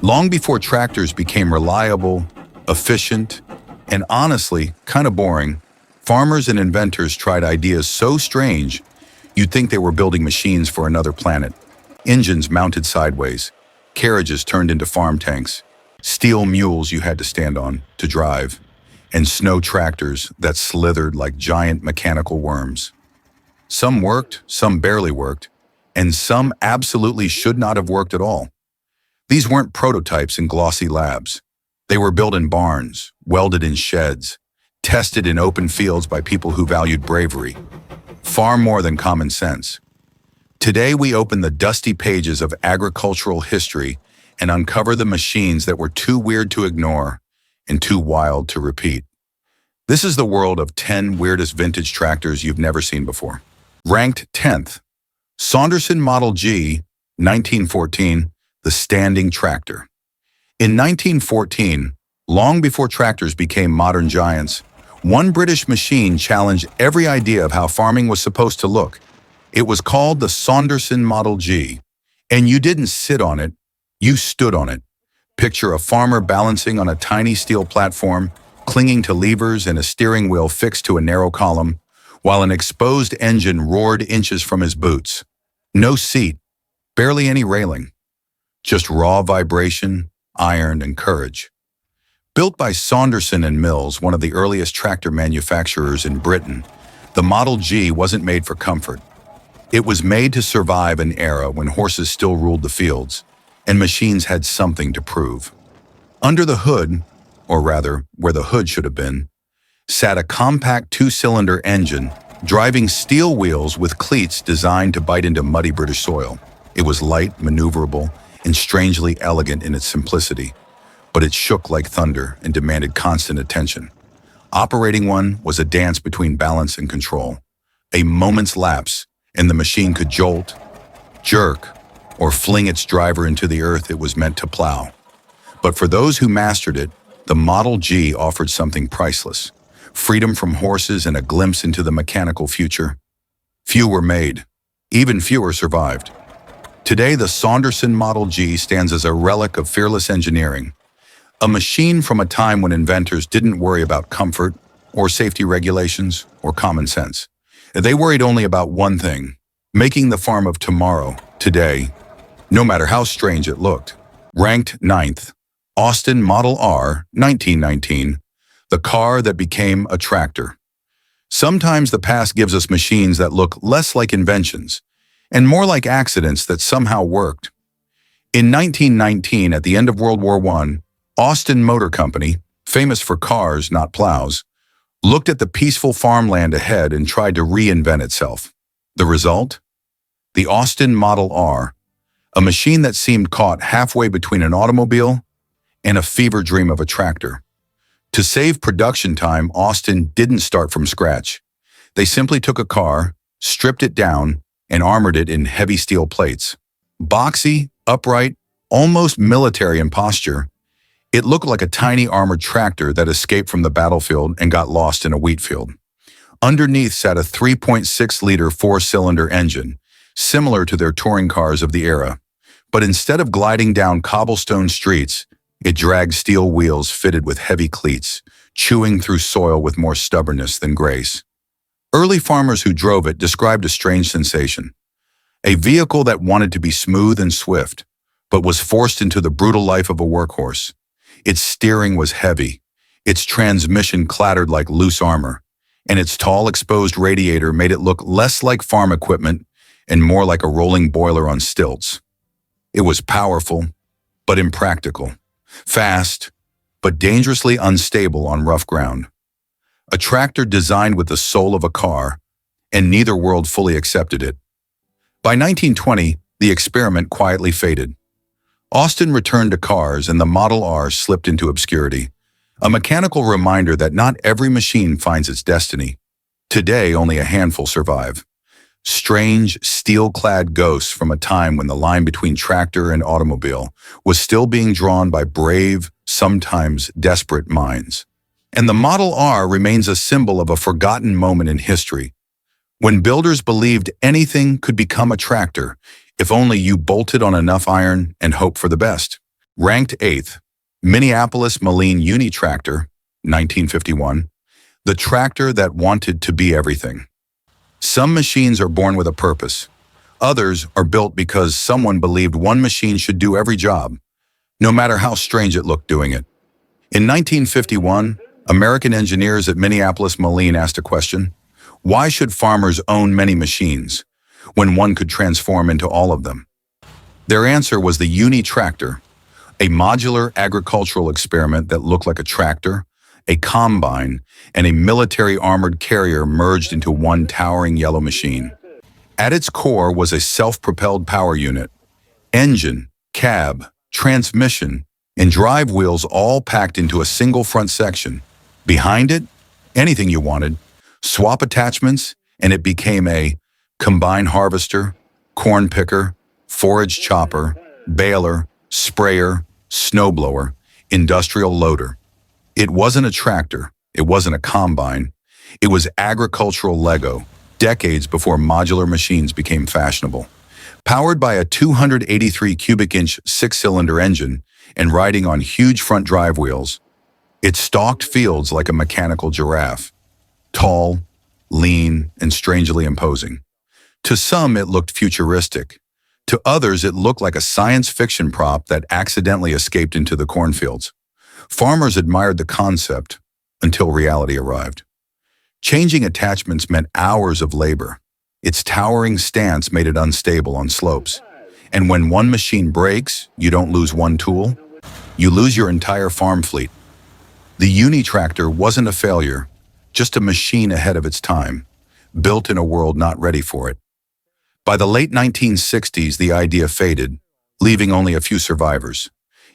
Long before tractors became reliable, efficient, and honestly kind of boring, farmers and inventors tried ideas so strange you'd think they were building machines for another planet. Engines mounted sideways, carriages turned into farm tanks, steel mules you had to stand on to drive, and snow tractors that slithered like giant mechanical worms. Some worked, some barely worked, and some absolutely should not have worked at all. These weren't prototypes in glossy labs. They were built in barns, welded in sheds, tested in open fields by people who valued bravery, far more than common sense. Today we open the dusty pages of agricultural history and uncover the machines that were too weird to ignore and too wild to repeat. This is the world of 10 weirdest vintage tractors you've never seen before. Ranked 10th, Saunderson Model G, 1914, the standing tractor. In 1914, long before tractors became modern giants, one British machine challenged every idea of how farming was supposed to look. It was called the Saunderson Model G, and you didn't sit on it, you stood on it. Picture a farmer balancing on a tiny steel platform, clinging to levers and a steering wheel fixed to a narrow column, while an exposed engine roared inches from his boots. No seat, barely any railing. Just raw vibration, iron, and courage. Built by Saunderson and Mills, one of the earliest tractor manufacturers in Britain, the Model G wasn't made for comfort. It was made to survive an era when horses still ruled the fields, and machines had something to prove. Under the hood, or rather, where the hood should have been, sat a compact two-cylinder engine driving steel wheels with cleats designed to bite into muddy British soil. It was light, maneuverable, and strangely elegant in its simplicity, but it shook like thunder and demanded constant attention. Operating one was a dance between balance and control. A moment's lapse, and the machine could jolt, jerk, or fling its driver into the earth it was meant to plow. But for those who mastered it, the Model G offered something priceless: freedom from horses and a glimpse into the mechanical future. Few were made. Even fewer survived. Today, the Saunderson Model G stands as a relic of fearless engineering, a machine from a time when inventors didn't worry about comfort or safety regulations or common sense. They worried only about one thing: making the farm of tomorrow, today, no matter how strange it looked. Ranked 9th, Austin Model R, 1919, the car that became a tractor. Sometimes the past gives us machines that look less like inventions and more like accidents that somehow worked. In 1919, at the end of World War I, Austin Motor Company, famous for cars, not plows, looked at the peaceful farmland ahead and tried to reinvent itself. The result? The Austin Model R, a machine that seemed caught halfway between an automobile and a fever dream of a tractor. To save production time, Austin didn't start from scratch. They simply took a car, stripped it down, and armored it in heavy steel plates. Boxy, upright, almost military in posture, it looked like a tiny armored tractor that escaped from the battlefield and got lost in a wheat field. Underneath sat a 3.6-liter four-cylinder engine, similar to their touring cars of the era. But instead of gliding down cobblestone streets, it dragged steel wheels fitted with heavy cleats, chewing through soil with more stubbornness than grace. Early farmers who drove it described a strange sensation: a vehicle that wanted to be smooth and swift, but was forced into the brutal life of a workhorse. Its steering was heavy, its transmission clattered like loose armor, and its tall exposed radiator made it look less like farm equipment and more like a rolling boiler on stilts. It was powerful, but impractical, fast, but dangerously unstable on rough ground. A tractor designed with the soul of a car, and neither world fully accepted it. By 1920, the experiment quietly faded. Austin returned to cars and the Model R slipped into obscurity, a mechanical reminder that not every machine finds its destiny. Today, only a handful survive. Strange, steel-clad ghosts from a time when the line between tractor and automobile was still being drawn by brave, sometimes desperate minds. And the Model R remains a symbol of a forgotten moment in history, when builders believed anything could become a tractor if only you bolted on enough iron and hoped for the best. Ranked 8th, Minneapolis Moline Uni Tractor, 1951, the tractor that wanted to be everything. Some machines are born with a purpose. Others are built because someone believed one machine should do every job, no matter how strange it looked doing it. In 1951, American engineers at Minneapolis Moline asked a question: why should farmers own many machines when one could transform into all of them? Their answer was the Uni Tractor, a modular agricultural experiment that looked like a tractor, a combine, and a military armored carrier merged into one towering yellow machine. At its core was a self-propelled power unit, engine, cab, transmission, and drive wheels all packed into a single front section. Behind it, anything you wanted, swap attachments, and it became a combine harvester, corn picker, forage chopper, baler, sprayer, snowblower, industrial loader. It wasn't a tractor, it wasn't a combine, it was agricultural Lego, decades before modular machines became fashionable. Powered by a 283 cubic inch six-cylinder engine and riding on huge front drive wheels, it stalked fields like a mechanical giraffe, tall, lean, and strangely imposing. To some, it looked futuristic. To others, it looked like a science fiction prop that accidentally escaped into the cornfields. Farmers admired the concept until reality arrived. Changing attachments meant hours of labor. Its towering stance made it unstable on slopes. And when one machine breaks, you don't lose one tool, you lose your entire farm fleet. The Uni Tractor wasn't a failure, just a machine ahead of its time, built in a world not ready for it. By the late 1960s, the idea faded, leaving only a few survivors.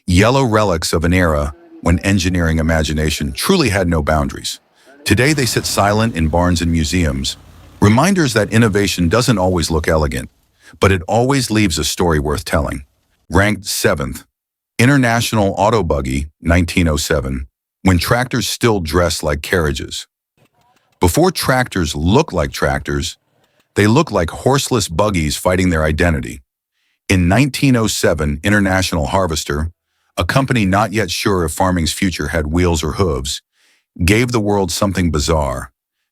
Yellow relics of an era when engineering imagination truly had no boundaries. Today they sit silent in barns and museums, reminders that innovation doesn't always look elegant, but it always leaves a story worth telling. Ranked 7th, International Auto Buggy, 1907, when tractors still dressed like carriages. Before tractors looked like tractors, they looked like horseless buggies fighting their identity. In 1907, International Harvester, a company not yet sure if farming's future had wheels or hooves, gave the world something bizarre.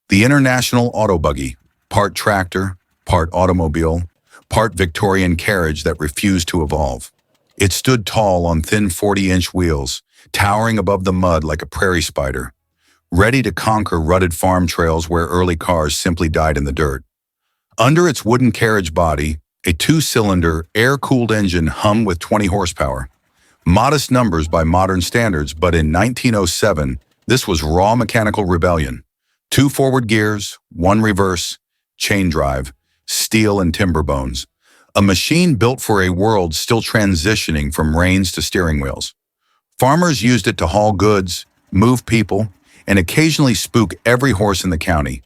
The International Auto Buggy, part tractor, part automobile, part Victorian carriage that refused to evolve. It stood tall on thin 40-inch wheels, towering above the mud like a prairie spider, ready to conquer rutted farm trails where early cars simply died in the dirt. Under its wooden carriage body, a two-cylinder, air-cooled engine hummed with 20 horsepower. Modest numbers by modern standards, but in 1907, this was raw mechanical rebellion. 2 forward gears, 1 reverse, chain drive, steel and timber bones. A machine built for a world still transitioning from reins to steering wheels. Farmers used it to haul goods, move people, and occasionally spook every horse in the county.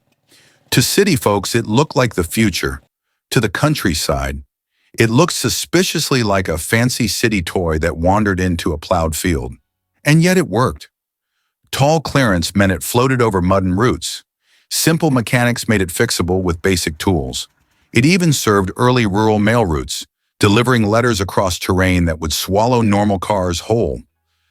To city folks, it looked like the future. To the countryside, it looked suspiciously like a fancy city toy that wandered into a plowed field. And yet it worked. Tall clearance meant it floated over mud and roots. Simple mechanics made it fixable with basic tools. It even served early rural mail routes, delivering letters across terrain that would swallow normal cars whole.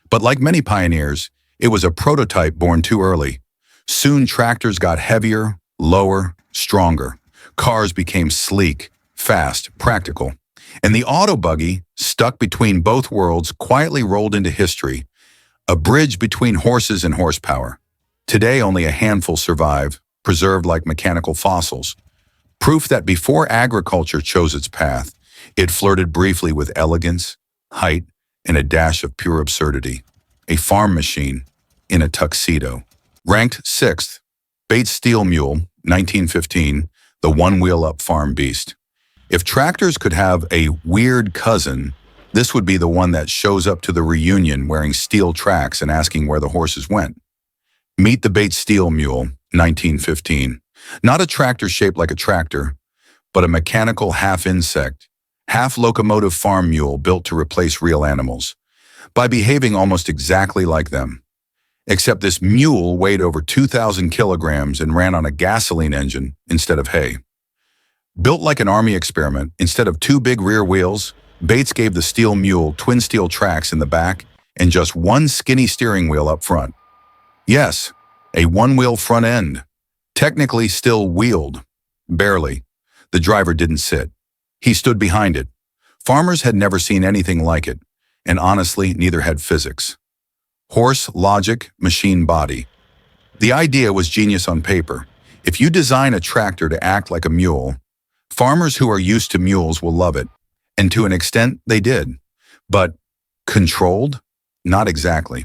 But like many pioneers, it was a prototype born too early. Soon tractors got heavier, lower, stronger. Cars became sleek, fast, practical. And the auto buggy, stuck between both worlds, quietly rolled into history, a bridge between horses and horsepower. Today, only a handful survive, preserved like mechanical fossils. Proof that before agriculture chose its path, it flirted briefly with elegance, height, and a dash of pure absurdity. A farm machine in a tuxedo. Ranked 6th, Bates Steel Mule, 1915, the one-wheel-up farm beast. If tractors could have a weird cousin, this would be the one that shows up to the reunion wearing steel tracks and asking where the horses went. Meet the Bates Steel Mule, 1915. Not a tractor shaped like a tractor, but a mechanical half-insect, half-locomotive farm mule built to replace real animals, by behaving almost exactly like them. Except this mule weighed over 2,000 kilograms and ran on a gasoline engine instead of hay. Built like an army experiment, instead of 2 big rear wheels, Bates gave the steel mule twin steel tracks in the back and just one skinny steering wheel up front. Yes, a one-wheel front end. Technically still wheeled. Barely. The driver didn't sit. He stood behind it. Farmers had never seen anything like it, and honestly, neither had physics. Horse, logic, machine body. The idea was genius on paper. If you design a tractor to act like a mule, farmers who are used to mules will love it. And to an extent, they did. But controlled? Not exactly.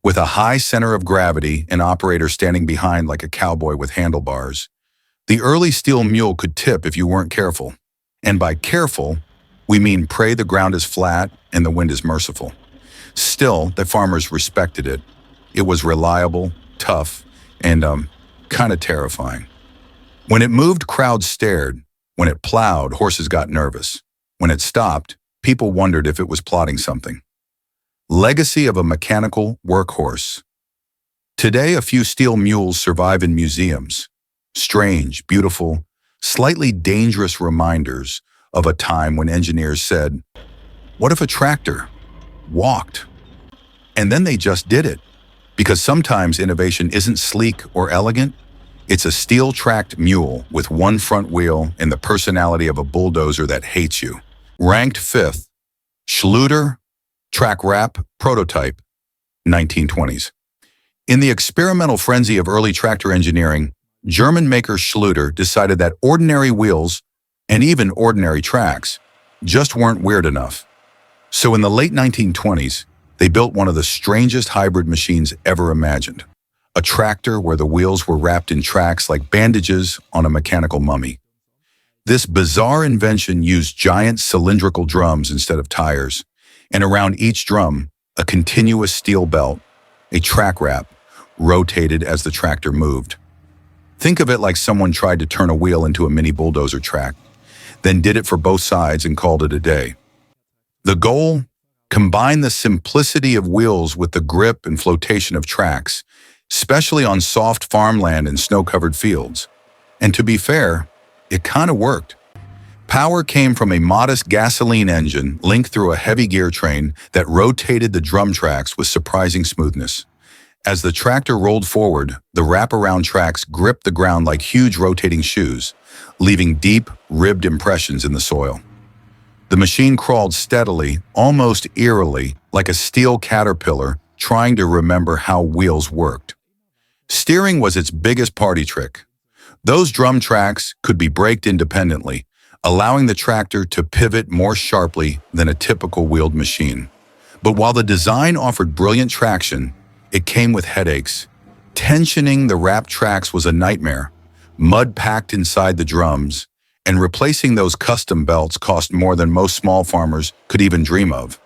With a high center of gravity, an operator standing behind like a cowboy with handlebars, the early steel mule could tip if you weren't careful. And by careful, we mean pray the ground is flat and the wind is merciful. Still, the farmers respected it. It was reliable, tough, and kind of terrifying. When it moved, crowds stared. When it plowed, horses got nervous. When it stopped, people wondered if it was plotting something. Legacy of a mechanical workhorse. Today, a few steel mules survive in museums. Strange, beautiful, slightly dangerous reminders of a time when engineers said, "What if a tractor walked?" And then they just did it. Because sometimes innovation isn't sleek or elegant, it's a steel-tracked mule with one front wheel and the personality of a bulldozer that hates you. Ranked 5th, Schluter track wrap prototype, 1920s. In the experimental frenzy of early tractor engineering, German maker Schluter decided that ordinary wheels, and even ordinary tracks, just weren't weird enough. So in the late 1920s, they built one of the strangest hybrid machines ever imagined. A tractor where the wheels were wrapped in tracks like bandages on a mechanical mummy. This bizarre invention used giant cylindrical drums instead of tires, and around each drum, a continuous steel belt, a track wrap, rotated as the tractor moved. Think of it like someone tried to turn a wheel into a mini bulldozer track, then did it for both sides and called it a day. The goal? Combine the simplicity of wheels with the grip and flotation of tracks, especially on soft farmland and snow-covered fields. And to be fair, it kind of worked. Power came from a modest gasoline engine linked through a heavy gear train that rotated the drum tracks with surprising smoothness. As the tractor rolled forward, the wraparound tracks gripped the ground like huge rotating shoes, leaving deep, ribbed impressions in the soil. The machine crawled steadily, almost eerily, like a steel caterpillar trying to remember how wheels worked. Steering was its biggest party trick. Those drum tracks could be braked independently, allowing the tractor to pivot more sharply than a typical wheeled machine. But while the design offered brilliant traction, it came with headaches. Tensioning the wrap tracks was a nightmare. Mud packed inside the drums, and replacing those custom belts cost more than most small farmers could even dream of.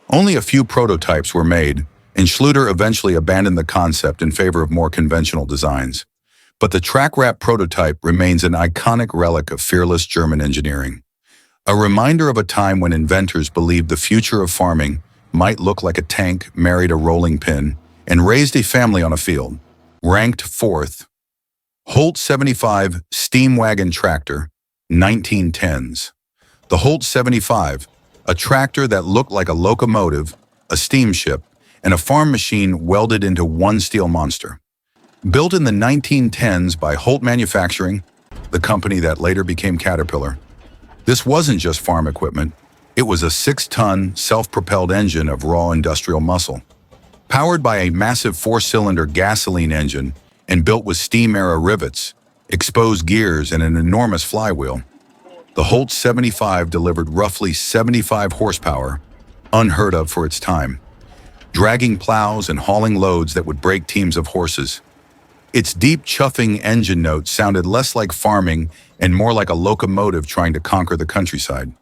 Only a few prototypes were made, and Schluter eventually abandoned the concept in favor of more conventional designs. But the track wrap prototype remains an iconic relic of fearless German engineering. A reminder of a time when inventors believed the future of farming might look like a tank married a rolling pin and raised a family on a field. Ranked 4th, Holt 75 Steam Wagon Tractor, 1910s. The Holt 75, a tractor that looked like a locomotive, a steamship, and a farm machine welded into one steel monster. Built in the 1910s by Holt Manufacturing, the company that later became Caterpillar, this wasn't just farm equipment. It was a 6-ton, self-propelled engine of raw industrial muscle. Powered by a massive 4-cylinder gasoline engine and built with steam-era rivets, exposed gears, and an enormous flywheel, the Holt 75 delivered roughly 75 horsepower, unheard of for its time, dragging plows and hauling loads that would break teams of horses. Its deep, chuffing engine note sounded less like farming and more like a locomotive trying to conquer the countryside.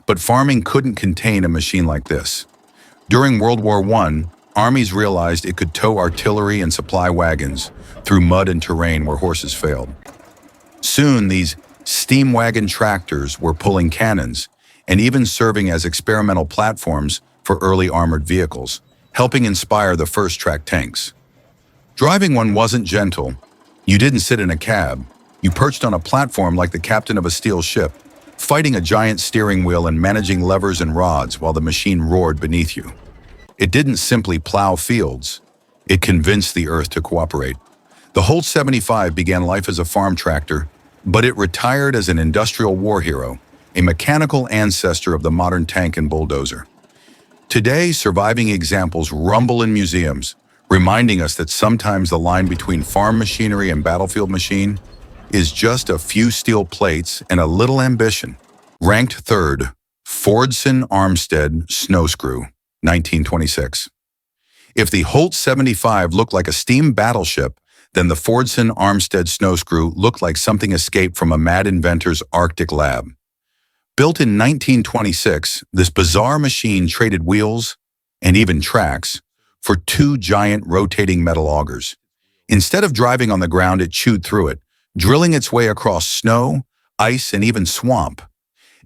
But farming couldn't contain a machine like this. During World War I, armies realized it could tow artillery and supply wagons through mud and terrain where horses failed. Soon, these steam wagon tractors were pulling cannons and even serving as experimental platforms for early armored vehicles, helping inspire the first track tanks. Driving one wasn't gentle. You didn't sit in a cab. You perched on a platform like the captain of a steel ship, fighting a giant steering wheel and managing levers and rods while the machine roared beneath you. It didn't simply plow fields, it convinced the earth to cooperate. The Holt 75 began life as a farm tractor, but it retired as an industrial war hero, a mechanical ancestor of the modern tank and bulldozer. Today, surviving examples rumble in museums, reminding us that sometimes the line between farm machinery and battlefield machine is just a few steel plates and a little ambition. Ranked third, Fordson Armstead Snow Screw, 1926. If the Holt 75 looked like a steam battleship, then the Fordson Armstead Snow Screw looked like something escaped from a mad inventor's Arctic lab. Built in 1926, this bizarre machine traded wheels, and even tracks, for two giant rotating metal augers. Instead of driving on the ground, it chewed through it, drilling its way across snow, ice, and even swamp.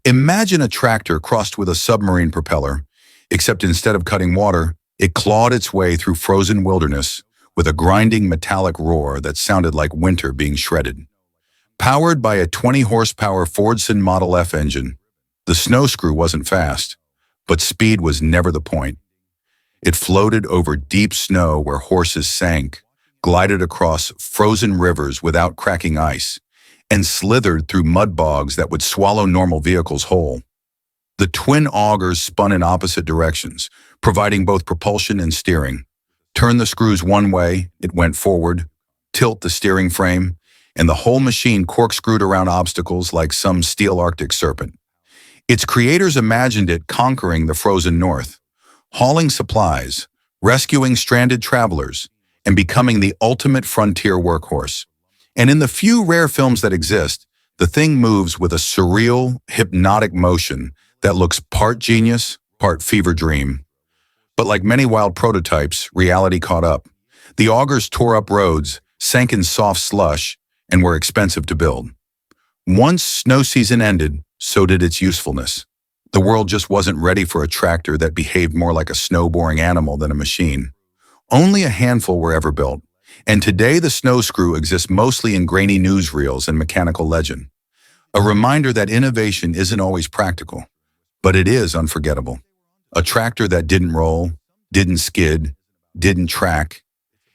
Imagine a tractor crossed with a submarine propeller, except instead of cutting water, it clawed its way through frozen wilderness with a grinding metallic roar that sounded like winter being shredded. Powered by a 20-horsepower Fordson Model F engine, the Snow Screw wasn't fast, but speed was never the point. It floated over deep snow where horses sank, glided across frozen rivers without cracking ice, and slithered through mud bogs that would swallow normal vehicles whole. The twin augers spun in opposite directions, providing both propulsion and steering. Turn the screws one way, it went forward, tilt the steering frame, and the whole machine corkscrewed around obstacles like some steel Arctic serpent. Its creators imagined it conquering the frozen north, hauling supplies, rescuing stranded travelers, and becoming the ultimate frontier workhorse. And in the few rare films that exist, the thing moves with a surreal, hypnotic motion that looks part genius, part fever dream. But like many wild prototypes, reality caught up. The augers tore up roads, sank in soft slush, and were expensive to build. Once snow season ended, so did its usefulness. The world just wasn't ready for a tractor that behaved more like a snow-boring animal than a machine. Only a handful were ever built, and today the Snow Screw exists mostly in grainy newsreels and mechanical legend. A reminder that innovation isn't always practical, but it is unforgettable. A tractor that didn't roll, didn't skid, didn't track.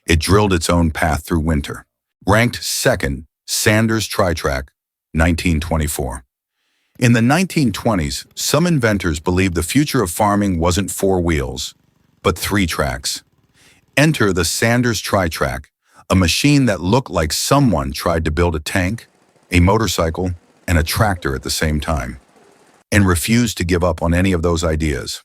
It drilled its own path through winter. Ranked second, Sanders Tri-Track, 1924. In the 1920s, some inventors believed the future of farming wasn't four wheels, but three tracks. Enter the Sanders Tri-Track, a machine that looked like someone tried to build a tank, a motorcycle, and a tractor at the same time, and refused to give up on any of those ideas.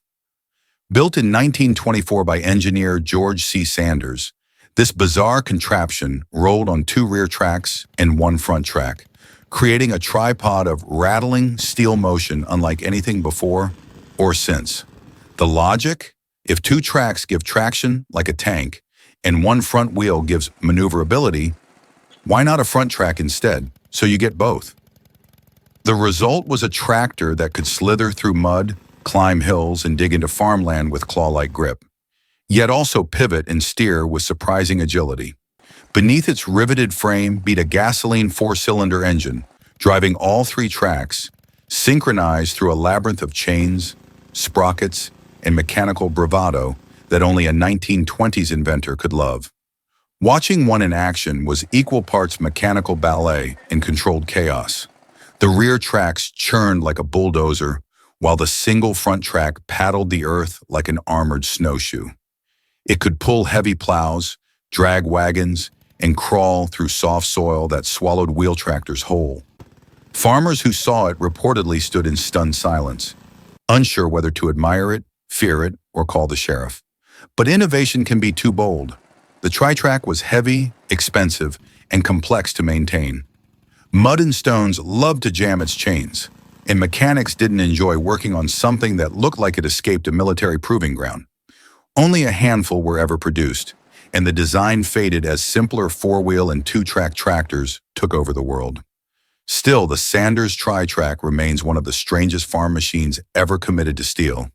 Built in 1924 by engineer George C. Sanders, this bizarre contraption rolled on two rear tracks and one front track, creating a tripod of rattling steel motion unlike anything before or since. The logic? If two tracks give traction like a tank and one front wheel gives maneuverability, why not a front track instead, so you get both? The result was a tractor that could slither through mud, climb hills, and dig into farmland with claw-like grip, yet also pivot and steer with surprising agility. Beneath its riveted frame beat a gasoline four-cylinder engine, driving all three tracks, synchronized through a labyrinth of chains, sprockets, and mechanical bravado that only a 1920s inventor could love. Watching one in action was equal parts mechanical ballet and controlled chaos. The rear tracks churned like a bulldozer, while the single front track paddled the earth like an armored snowshoe. It could pull heavy plows, drag wagons, and crawl through soft soil that swallowed wheel tractors whole. Farmers who saw it reportedly stood in stunned silence, unsure whether to admire it, fear it, or call the sheriff. But innovation can be too bold. The Tri-Track was heavy, expensive, and complex to maintain. Mud and stones loved to jam its chains, and mechanics didn't enjoy working on something that looked like it escaped a military proving ground. Only a handful were ever produced, and the design faded as simpler four-wheel and two-track tractors took over the world. Still, the Sanders Tri-Track remains one of the strangest farm machines ever committed to steel.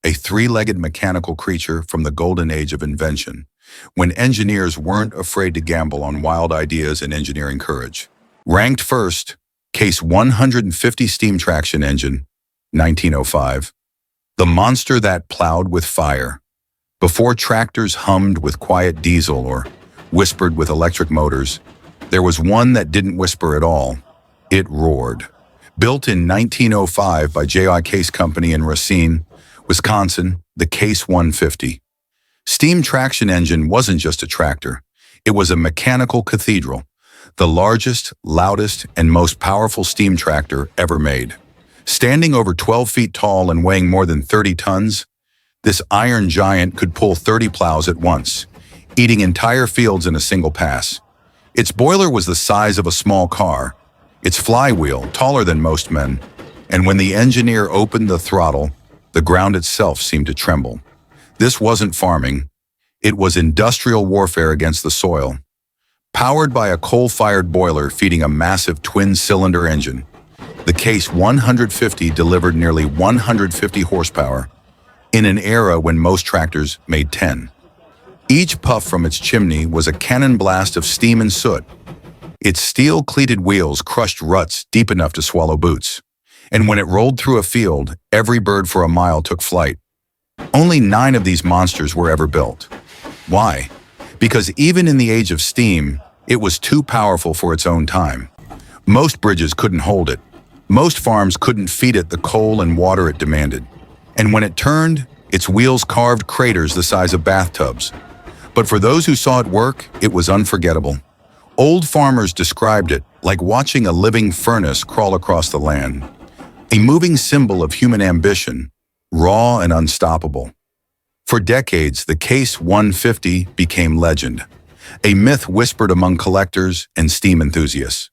A three-legged mechanical creature from the golden age of invention, when engineers weren't afraid to gamble on wild ideas and engineering courage. Ranked first, Case 150 steam traction engine, 1905. The monster that plowed with fire. Before tractors hummed with quiet diesel or whispered with electric motors, there was one that didn't whisper at all. It roared. Built in 1905 by J.I. Case Company in Racine, Wisconsin, the Case 150. Steam traction engine wasn't just a tractor. It was a mechanical cathedral, the largest, loudest, and most powerful steam tractor ever made. Standing over 12 feet tall and weighing more than 30 tons, this iron giant could pull 30 plows at once, eating entire fields in a single pass. Its boiler was the size of a small car, its flywheel taller than most men, and when the engineer opened the throttle, the ground itself seemed to tremble. This wasn't farming. It was industrial warfare against the soil. Powered by a coal-fired boiler feeding a massive twin-cylinder engine, the Case 150 delivered nearly 150 horsepower in an era when most tractors made 10. Each puff from its chimney was a cannon blast of steam and soot. Its steel-cleated wheels crushed ruts deep enough to swallow boots. And when it rolled through a field, every bird for a mile took flight. Only 9 of these monsters were ever built. Why? Because even in the age of steam, it was too powerful for its own time. Most bridges couldn't hold it. Most farms couldn't feed it the coal and water it demanded. And when it turned, its wheels carved craters the size of bathtubs. But for those who saw it work, it was unforgettable. Old farmers described it like watching a living furnace crawl across the land, a moving symbol of human ambition, raw and unstoppable. For decades, the Case 150 became legend, a myth whispered among collectors and steam enthusiasts.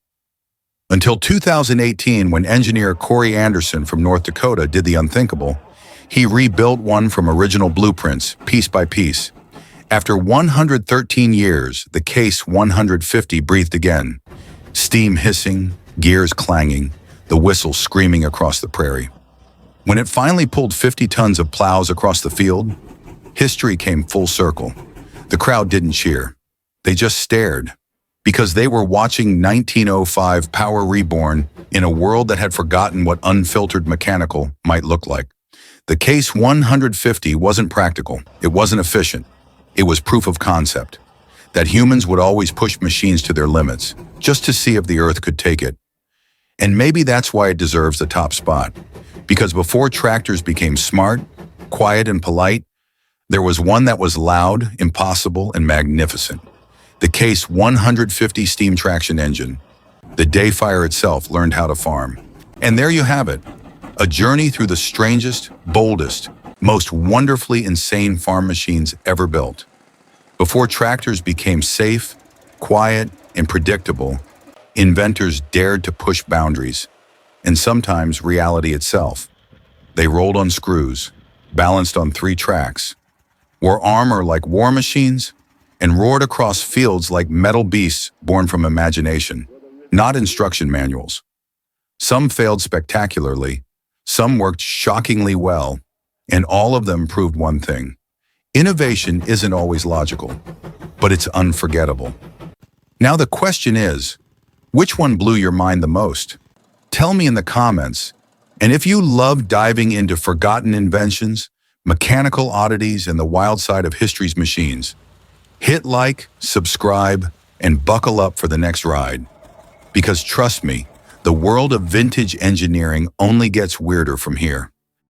Until 2018, when engineer Corey Anderson from North Dakota did the unthinkable, he rebuilt one from original blueprints, piece by piece. After 113 years, the Case 150 breathed again, steam hissing, gears clanging, the whistle screaming across the prairie. When it finally pulled 50 tons of plows across the field, history came full circle. The crowd didn't cheer. They just stared, because they were watching 1905 power reborn in a world that had forgotten what unfiltered mechanical might look like. The Case 150 wasn't practical. It wasn't efficient. It was proof of concept, that humans would always push machines to their limits, just to see if the earth could take it. And maybe that's why it deserves the top spot, because before tractors became smart, quiet, and polite, there was one that was loud, impossible, and magnificent. The Case 150 steam traction engine. The day fire itself learned how to farm. And there you have it, a journey through the strangest, boldest, most wonderfully insane farm machines ever built. Before tractors became safe, quiet, and predictable, inventors dared to push boundaries, and sometimes reality itself. They rolled on screws, balanced on 3 tracks, wore armor like war machines, and roared across fields like metal beasts born from imagination, not instruction manuals. Some failed spectacularly, some worked shockingly well, and all of them proved one thing. Innovation isn't always logical, but it's unforgettable. Now the question is, which one blew your mind the most? Tell me in the comments, and if you love diving into forgotten inventions, mechanical oddities, and the wild side of history's machines, hit like, subscribe, and buckle up for the next ride. Because trust me, the world of vintage engineering only gets weirder from here.